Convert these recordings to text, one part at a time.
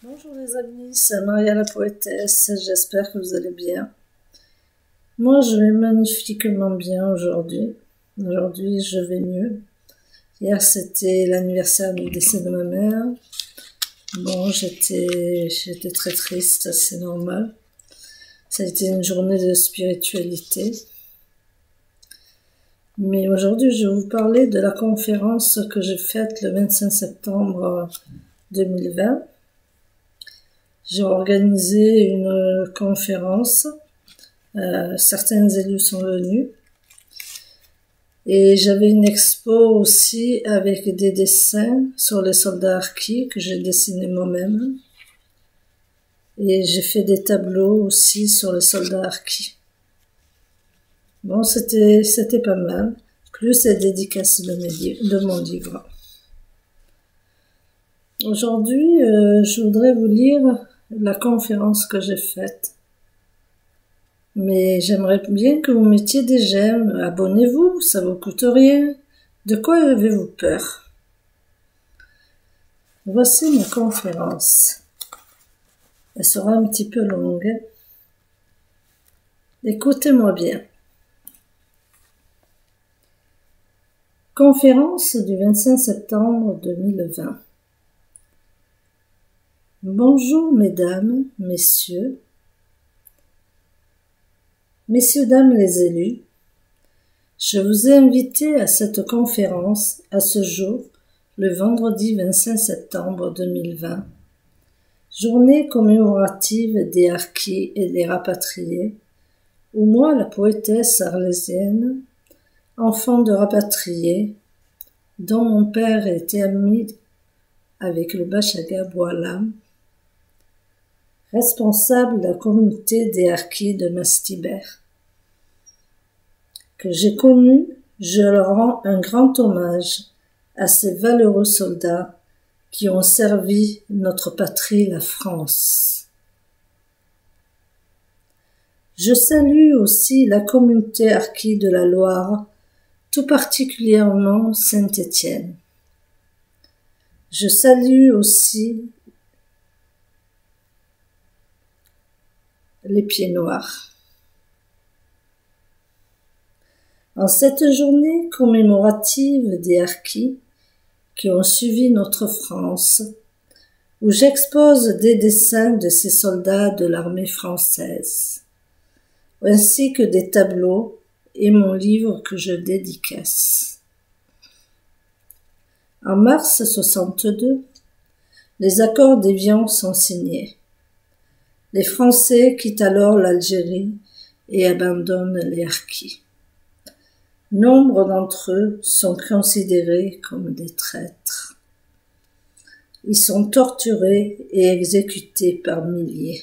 Bonjour les amis, c'est Maria la poétesse, j'espère que vous allez bien. Moi je vais magnifiquement bien aujourd'hui. Aujourd'hui je vais mieux. Hier c'était l'anniversaire du décès de ma mère. Bon, j'étais très triste, c'est normal. Ça a été une journée de spiritualité. Mais aujourd'hui je vais vous parler de la conférence que j'ai faite le 25 septembre 2020. J'ai organisé une conférence, certains élus sont venus, et j'avais une expo aussi avec des dessins sur les soldats harkis que j'ai dessinés moi-même, et j'ai fait des tableaux aussi sur les soldats harkis. Bon, c'était pas mal, plus les dédicaces de mon livre. Aujourd'hui, je voudrais vous lire la conférence que j'ai faite. Mais j'aimerais bien que vous mettiez des j'aime, abonnez-vous, ça vous coûte rien. De quoi avez-vous peur? Voici ma conférence. Elle sera un petit peu longue. Écoutez-moi bien. Conférence du 25 septembre 2020. Bonjour mesdames, messieurs, dames les élus, je vous ai invité à cette conférence à ce jour, le vendredi 25 septembre 2020, journée commémorative des harkis et des rapatriés, où moi, la poétesse arlésienne, enfant de rapatriés, dont mon père était ami avec le Bachaga Boualam, responsable de la communauté des harkis de Mastibert, que j'ai connu, je leur rends un grand hommage à ces valeureux soldats qui ont servi notre patrie, la France. Je salue aussi la communauté harki de la Loire, tout particulièrement Saint-Étienne. Je salue aussi les Pieds Noirs. En cette journée commémorative des harkis qui ont suivi notre France, où j'expose des dessins de ces soldats de l'armée française, ainsi que des tableaux et mon livre que je dédicace. En mars 62, les accords d'Évian sont signés. Les Français quittent alors l'Algérie et abandonnent les harkis. Nombre d'entre eux sont considérés comme des traîtres. Ils sont torturés et exécutés par milliers.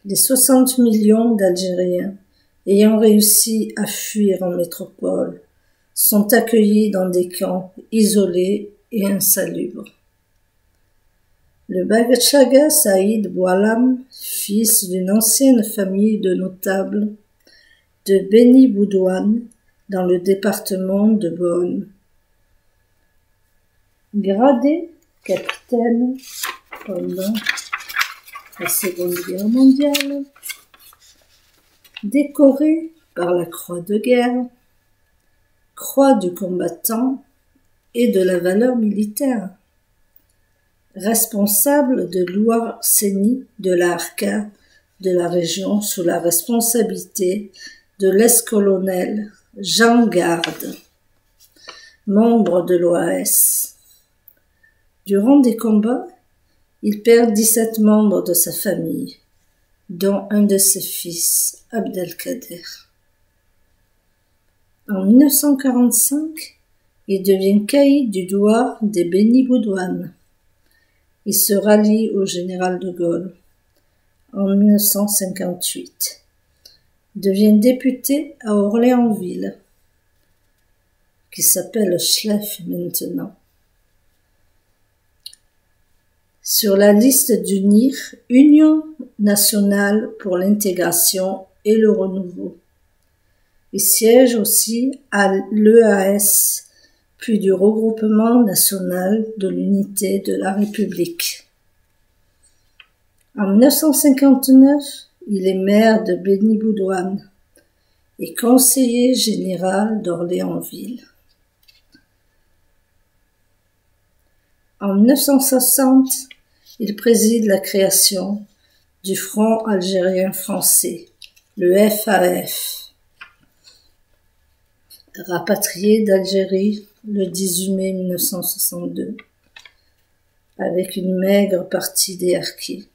Les 60 millions d'Algériens ayant réussi à fuir en métropole sont accueillis dans des camps isolés et insalubres. Le Bachaga Saïd Boualam, fils d'une ancienne famille de notables de Beni Boudouane, dans le département de Beaune, gradé capitaine pendant la Seconde Guerre mondiale, décoré par la Croix de guerre, Croix du combattant et de la valeur militaire, responsable de l'Ouarsénie de la Harka de la région sous la responsabilité de l'ex-colonel Jean Garde, membre de l'OAS. Durant des combats, il perd 17 membres de sa famille, dont un de ses fils, Abdelkader. En 1945, il devient caïd du douar des Beni Boudouane. Il se rallie au général de Gaulle. En 1958, devient député à Orléansville, qui s'appelle Chlef maintenant. Sur la liste d'UNIR, Union nationale pour l'intégration et le renouveau. Il siège aussi à l'EAS, puis du regroupement national de l'unité de la République. En 1959, il est maire de Béniboudouane et conseiller général d'Orléansville. En 1960, il préside la création du Front algérien français, le FAF, rapatrié d'Algérie le 18 mai 1962, avec une maigre partie des harkis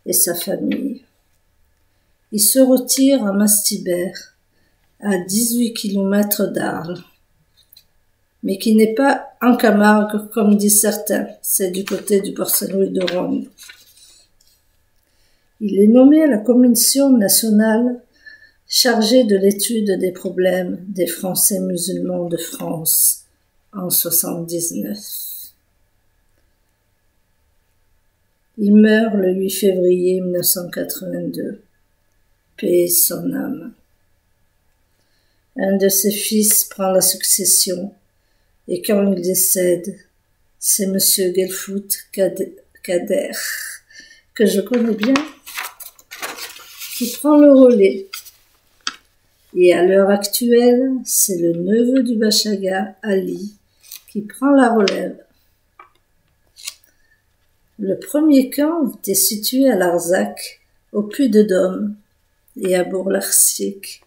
et sa famille. Il se retire à Mastibert, à 18 km d'Arles, mais qui n'est pas en Camargue comme disent certains, c'est du côté du Parcenoï de Rome. Il est nommé à la Commission nationale chargée de l'étude des problèmes des Français musulmans de France en 1979. Il meurt le 8 février 1982. Paix son âme. Un de ses fils prend la succession et quand il décède, c'est Monsieur Guelfout Kader, que je connais bien, qui prend le relais. Et à l'heure actuelle, c'est le neveu du Bachaga, Ali, qui prend la relève. Le premier camp était situé à Larzac, au Puy-de-Dôme, et à Bourg-l'Arcic,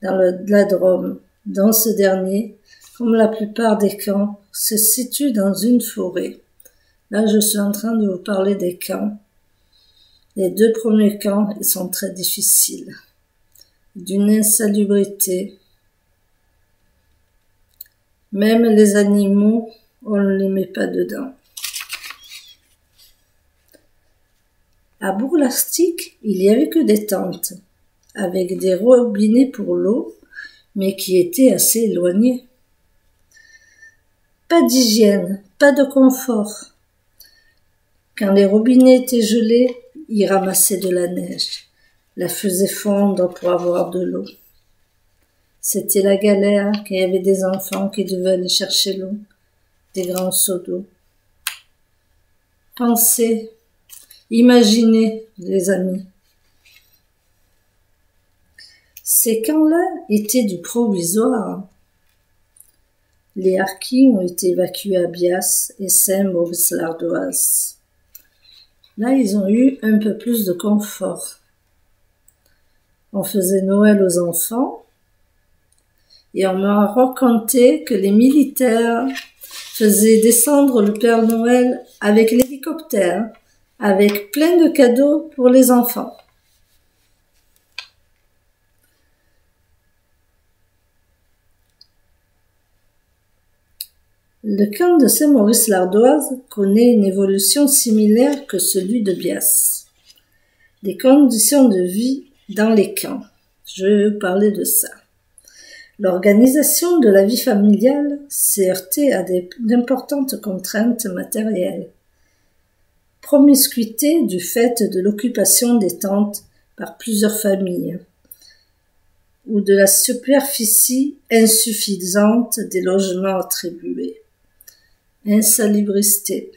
dans la Drôme, dont ce dernier, comme la plupart des camps, se situe dans une forêt. Là, je suis en train de vous parler des camps. Les 2 premiers camps, ils sont très difficiles, d'une insalubrité. Même les animaux, on ne les met pas dedans. À Bourg-l'Arcic, il n'y avait que des tentes, avec des robinets pour l'eau, mais qui étaient assez éloignés. Pas d'hygiène, pas de confort. Quand les robinets étaient gelés, ils ramassaient de la neige, la faisaient fondre pour avoir de l'eau. C'était la galère, qu'il y avait des enfants qui devaient aller chercher l'eau, des grands seaux d'eau. Pensez, imaginez, les amis. Ces camps-là étaient du provisoire. Les harkis ont été évacués à Bias et Saint-Maurice-l'Ardoise. Là, ils ont eu un peu plus de confort. On faisait Noël aux enfants et on m'a raconté que les militaires faisaient descendre le Père Noël avec l'hélicoptère, avec plein de cadeaux pour les enfants. Le camp de Saint-Maurice-l'Ardoise connaît une évolution similaire que celui de Bias. Les conditions de vie dans les camps. Je vais vous parler de ça. L'organisation de la vie familiale s'est heurtée à d'importantes contraintes matérielles. Promiscuité du fait de l'occupation des tentes par plusieurs familles ou de la superficie insuffisante des logements attribués. Insalubrité,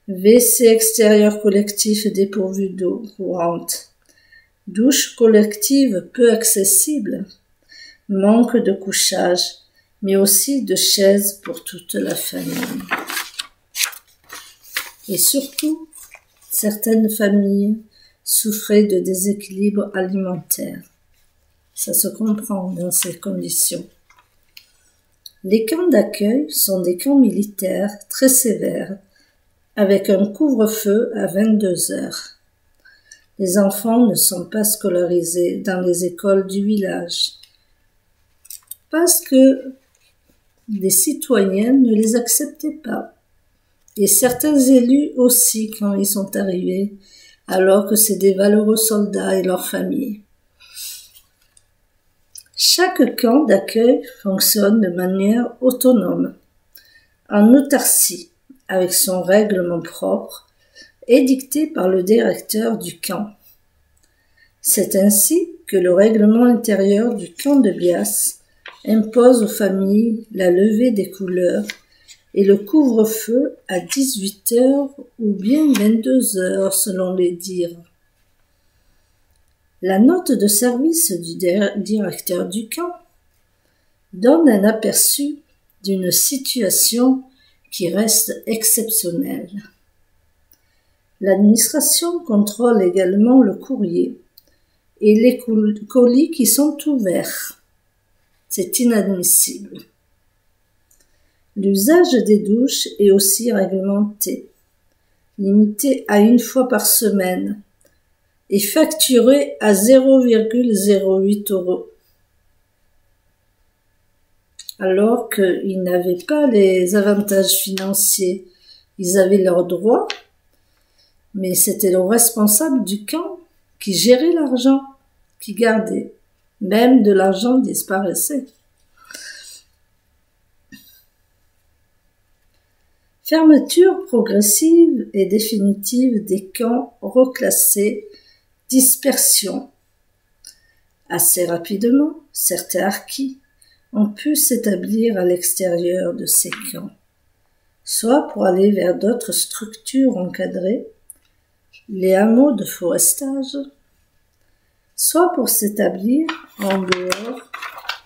WC extérieur collectif dépourvu d'eau courante, douche collective peu accessible, manque de couchage, mais aussi de chaises pour toute la famille. Et surtout, certaines familles souffraient de déséquilibre alimentaire. Ça se comprend dans ces conditions. Les camps d'accueil sont des camps militaires très sévères, avec un couvre-feu à 22 heures. Les enfants ne sont pas scolarisés dans les écoles du village, parce que les citoyens ne les acceptaient pas. Et certains élus aussi quand ils sont arrivés, alors que c'est des valeureux soldats et leurs familles. Chaque camp d'accueil fonctionne de manière autonome, en autarcie, avec son règlement propre, édicté par le directeur du camp. C'est ainsi que le règlement intérieur du camp de Bias impose aux familles la levée des couleurs et le couvre-feu à 18 heures ou bien 22 heures selon les dires. La note de service du directeur du camp donne un aperçu d'une situation qui reste exceptionnelle. L'administration contrôle également le courrier et les colis qui sont ouverts. C'est inadmissible. L'usage des douches est aussi réglementé, limité à 1 fois par semaine et facturé à 0,08 €. Alors qu'ils n'avaient pas les avantages financiers. Ils avaient leurs droits, mais c'était le responsable du camp qui gérait l'argent, qui gardait. Même de l'argent disparaissait. Fermeture progressive et définitive des camps reclassés, dispersion. Assez rapidement, certains harkis ont pu s'établir à l'extérieur de ces camps, soit pour aller vers d'autres structures encadrées, les hameaux de forestage, soit pour s'établir en dehors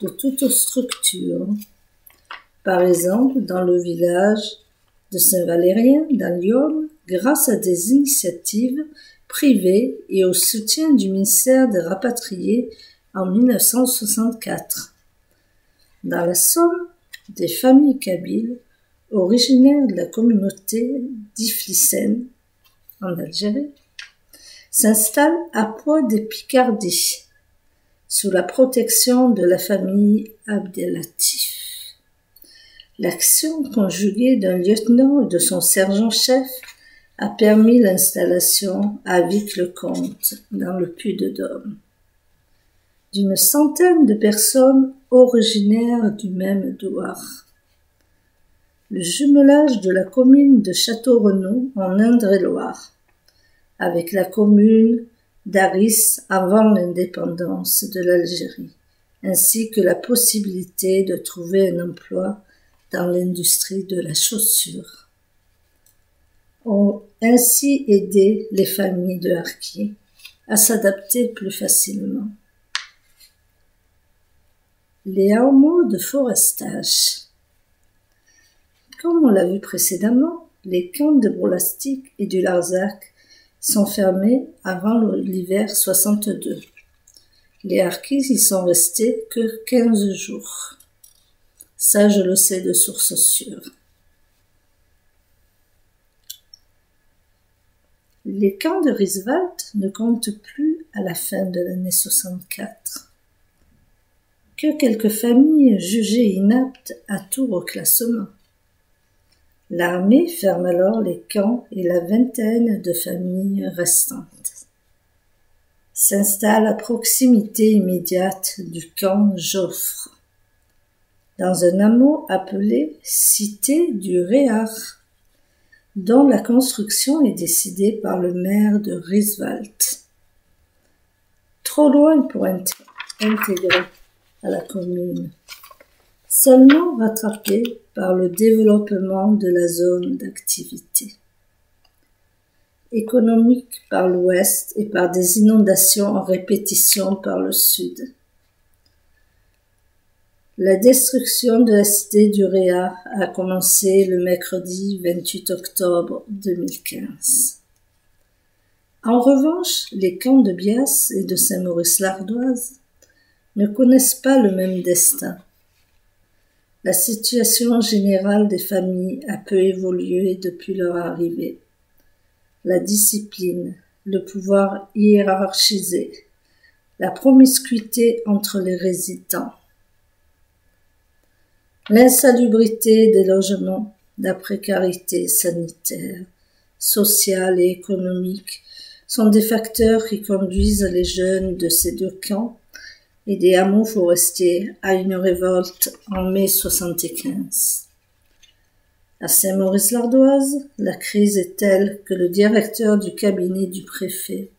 de toute structure. Par exemple, dans le village de Saint-Valérien, dans l'Yonne, grâce à des initiatives privées et au soutien du ministère des Rapatriés en 1964. Dans la Somme, des familles kabyles, originaires de la communauté d'Iflissène, en Algérie, s'installent à Poix des Picardies, sous la protection de la famille Abdellatif. L'action conjuguée d'un lieutenant et de son sergent-chef a permis l'installation à Vic-le-Comte, dans le Puy-de-Dôme, d'une centaine de personnes originaires du même douar. Le jumelage de la commune de Château-Renaud en Indre-et-Loire avec la commune d'Aris avant l'indépendance de l'Algérie, ainsi que la possibilité de trouver un emploi dans l'industrie de la chaussure, ont ainsi aidé les familles de harkis à s'adapter plus facilement. Les hameaux de forestage. Comme on l'a vu précédemment, les camps de Brolastiq et du Larzac sont fermés avant l'hiver 62. Les harkis y sont restés que 15 jours. Ça, je le sais de sources sûres. Les camps de Rieswald ne comptent plus à la fin de l'année 64. Que quelques familles jugées inaptes à tout reclassement. L'armée ferme alors les camps et la vingtaine de familles restantes s'installe à proximité immédiate du camp Joffre, dans un hameau appelé Cité du Réard, dont la construction est décidée par le maire de Rieswald. Trop loin pour intégrer à la commune, seulement rattrapé par le développement de la zone d'activité. Économique par l'ouest et par des inondations en répétition par le sud. La destruction de la cité du Réa a commencé le mercredi 28 octobre 2015. En revanche, les camps de Bias et de Saint-Maurice-l'Ardoise ne connaissent pas le même destin. La situation générale des familles a peu évolué depuis leur arrivée. La discipline, le pouvoir hiérarchisé, la promiscuité entre les résidents, l'insalubrité des logements, la précarité sanitaire, sociale et économique sont des facteurs qui conduisent les jeunes de ces deux camps et des hameaux forestiers à une révolte en mai 75. À Saint-Maurice-l'Ardoise, la crise est telle que le directeur du cabinet du préfet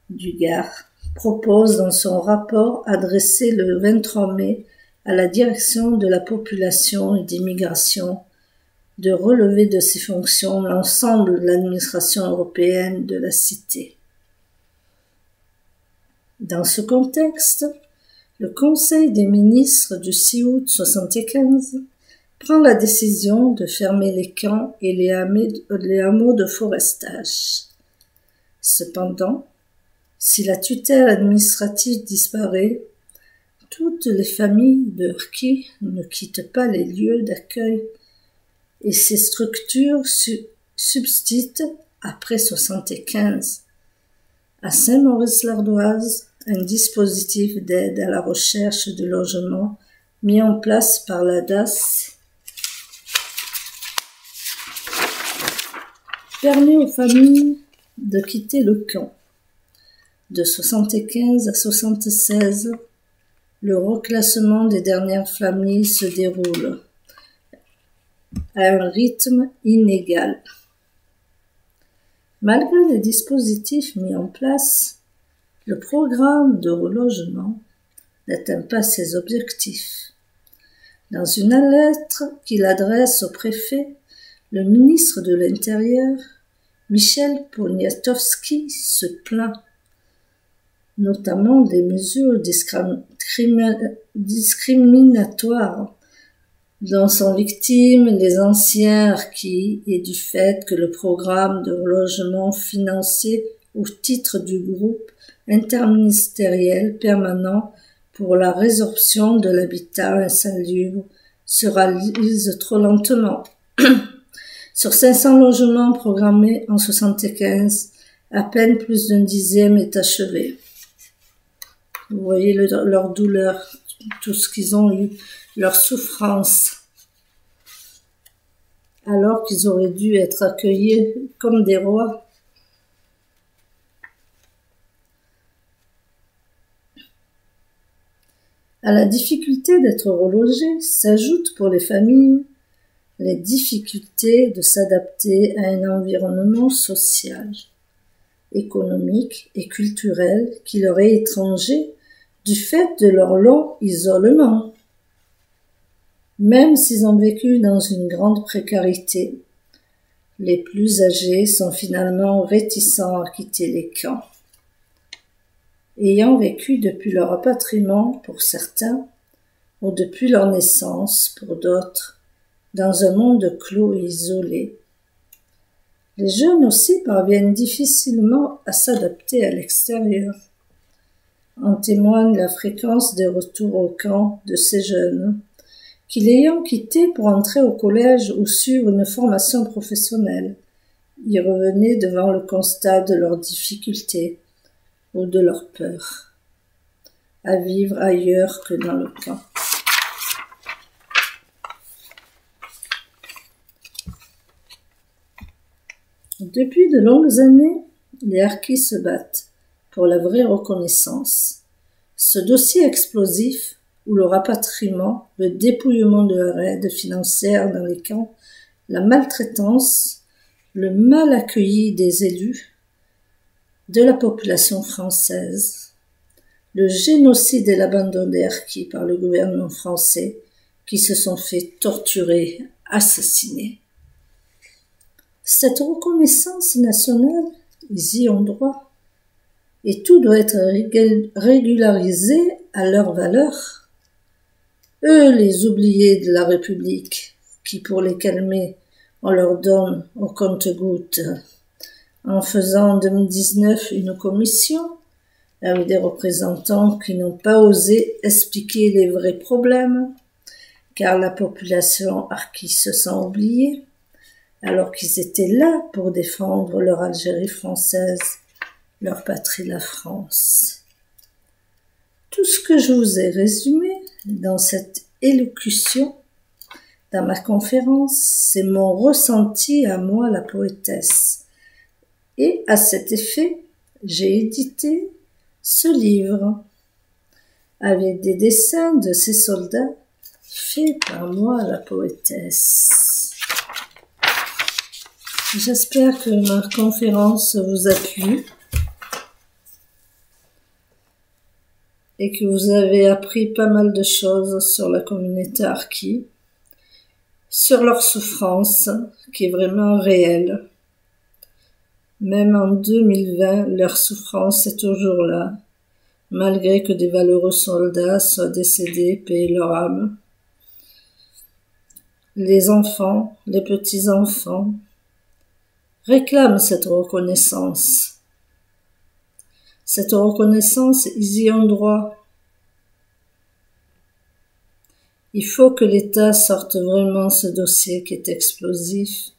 du Gard propose dans son rapport adressé le 23 mai à la direction de la population et d'immigration de relever de ses fonctions l'ensemble de l'administration européenne de la Cité. Dans ce contexte, le Conseil des ministres du 6 août 1975 prend la décision de fermer les camps et les hameaux de forestage. Cependant, si la tutelle administrative disparaît, toutes les familles de Harki ne quittent pas les lieux d'accueil et ces structures subsistent après 1975. À Saint-Maurice-l'Ardoise, un dispositif d'aide à la recherche de logement mis en place par la DAS permet aux familles de quitter le camp. De 1975 à 1976, le reclassement des dernières familles se déroule à un rythme inégal. Malgré les dispositifs mis en place, le programme de relogement n'atteint pas ses objectifs. Dans une lettre qu'il adresse au préfet, le ministre de l'Intérieur, Michel Poniatowski, se plaint notamment des mesures discriminatoires dont sont victimes les anciens harkis et du fait que le programme de relogement financé au titre du groupe interministériel permanent pour la résorption de l'habitat insalubre se réalise trop lentement. Sur 500 logements programmés en 1975, à peine plus d'un dixième est achevé. Vous voyez leur douleur, tout ce qu'ils ont eu, leur souffrance, alors qu'ils auraient dû être accueillis comme des rois. À la difficulté d'être relogés s'ajoutent pour les familles les difficultés de s'adapter à un environnement social, économique et culturel qui leur est étranger du fait de leur long isolement. Même s'ils ont vécu dans une grande précarité, les plus âgés sont finalement réticents à quitter les camps. Ayant vécu depuis leur rapatriement pour certains, ou depuis leur naissance pour d'autres, dans un monde clos et isolé, les jeunes aussi parviennent difficilement à s'adapter à l'extérieur. En témoigne la fréquence des retours au camp de ces jeunes, qui l'ayant quitté pour entrer au collège ou suivre une formation professionnelle, y revenaient devant le constat de leurs difficultés ou de leur peur à vivre ailleurs que dans le camp. Depuis de longues années, les harkis se battent pour la vraie reconnaissance. Ce dossier explosif, où le rapatriement, le dépouillement de leur aide financière dans les camps, la maltraitance, le mal accueilli des élus, de la population française, le génocide et l'abandon des harkis par le gouvernement français, qui se sont fait torturer, assassiner. Cette reconnaissance nationale, ils y ont droit, et tout doit être régularisé à leur valeur. Eux, les oubliés de la République, qui pour les calmer, on leur donne au compte-gouttes, en faisant en 2019 une commission avec des représentants qui n'ont pas osé expliquer les vrais problèmes, car la population harki se sent oubliée, alors qu'ils étaient là pour défendre leur Algérie française, leur patrie la France. Tout ce que je vous ai résumé dans cette élocution, dans ma conférence, c'est mon ressenti à moi, la poétesse. Et à cet effet, j'ai édité ce livre avec des dessins de ces soldats faits par moi, la poétesse. J'espère que ma conférence vous a plu et que vous avez appris pas mal de choses sur la communauté harki, sur leur souffrance qui est vraiment réelle. Même en 2020, leur souffrance est toujours là, malgré que des valeureux soldats soient décédés, paient leur âme. Les enfants, les petits-enfants, réclament cette reconnaissance. Cette reconnaissance, ils y ont droit. Il faut que l'État sorte vraiment ce dossier qui est explosif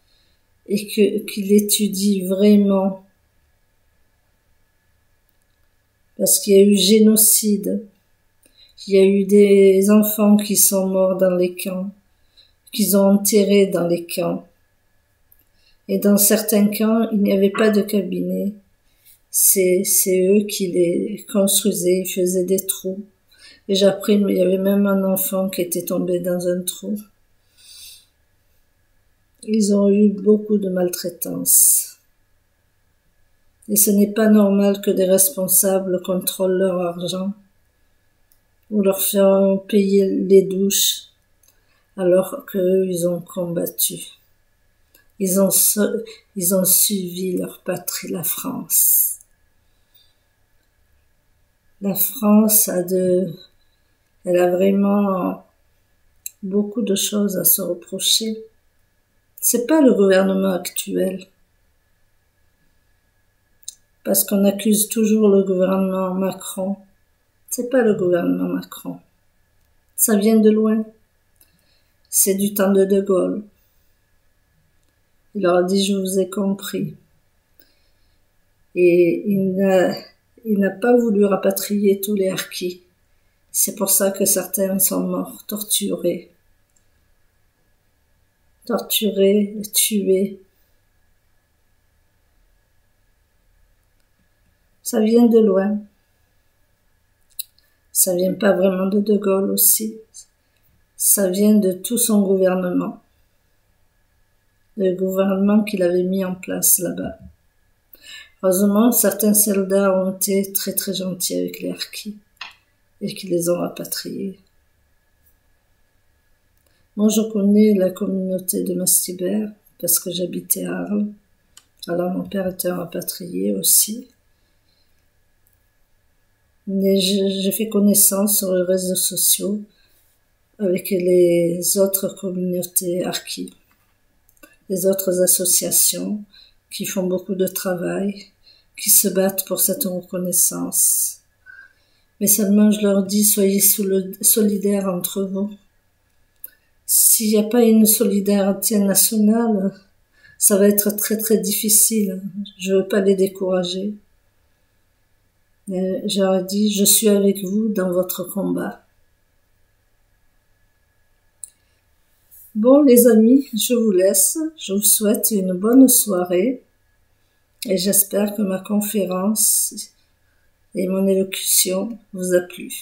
et qu'il étudie vraiment. Parce qu'il y a eu génocide, il y a eu des enfants qui sont morts dans les camps, qu'ils ont enterrés dans les camps. Et dans certains camps, il n'y avait pas de cabinet. C'est eux qui les construisaient, ils faisaient des trous. Et j'ai appris, il y avait même un enfant qui était tombé dans un trou. Ils ont eu beaucoup de maltraitance. Et ce n'est pas normal que des responsables contrôlent leur argent ou leur font payer les douches alors qu'eux, ils ont combattu. Ils ont suivi leur patrie, la France. La France elle a vraiment beaucoup de choses à se reprocher. C'est pas le gouvernement actuel. Parce qu'on accuse toujours le gouvernement Macron. C'est pas le gouvernement Macron. Ça vient de loin. C'est du temps de De Gaulle. Il leur a dit, je vous ai compris. Et il n'a pas voulu rapatrier tous les harkis. C'est pour ça que certains sont morts, torturés, tués. Ça vient de loin. Ça vient pas vraiment de De Gaulle aussi. Ça vient de tout son gouvernement. Le gouvernement qu'il avait mis en place là-bas. Heureusement, certains soldats ont été très très gentils avec les harkis et qui les ont rapatriés. Moi, je connais la communauté de Mastibert parce que j'habitais à Arles. Alors, mon père était rapatrié aussi. Mais j'ai fait connaissance sur les réseaux sociaux avec les autres communautés harkis, les autres associations qui font beaucoup de travail, qui se battent pour cette reconnaissance. Mais seulement, je leur dis, soyez solidaires entre vous. S'il n'y a pas une solidarité nationale, ça va être très très difficile. Je veux pas les décourager. Mais je leur dis, je suis avec vous dans votre combat. Bon, les amis, je vous laisse. Je vous souhaite une bonne soirée. Et j'espère que ma conférence et mon élocution vous a plu.